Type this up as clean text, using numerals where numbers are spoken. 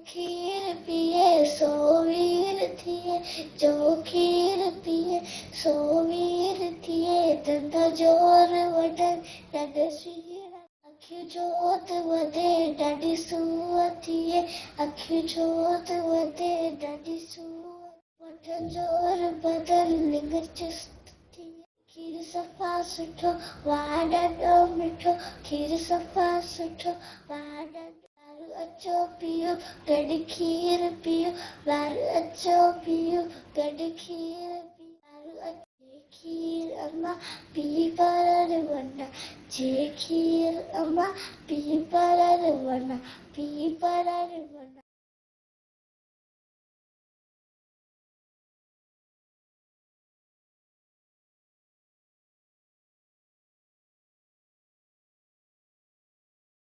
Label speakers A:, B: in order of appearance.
A: खीर पिए सो वीर थिए, जो खीर पिए सो वीर थिए, दंद जोर वडन ॾाढ सीर, अखियूं जोत वधे ॾाढी सूअ थिए, अखियूं जोत वधे ॾाढी सूअ, वठन जोर बदन लिंग चुस्त थिए, खीर सफ़ा सुठो वाह ॾाढो मिठो, खीर सफ़ा सुठो वाह ॾाढो, अचो पियो गॾु खीर पियो, ॿार अचो पियो गॾु खीर पियो, खीर अम्मा पी पर वञा, जे खीर अम्मा पी पर वञा, पी पर वञा।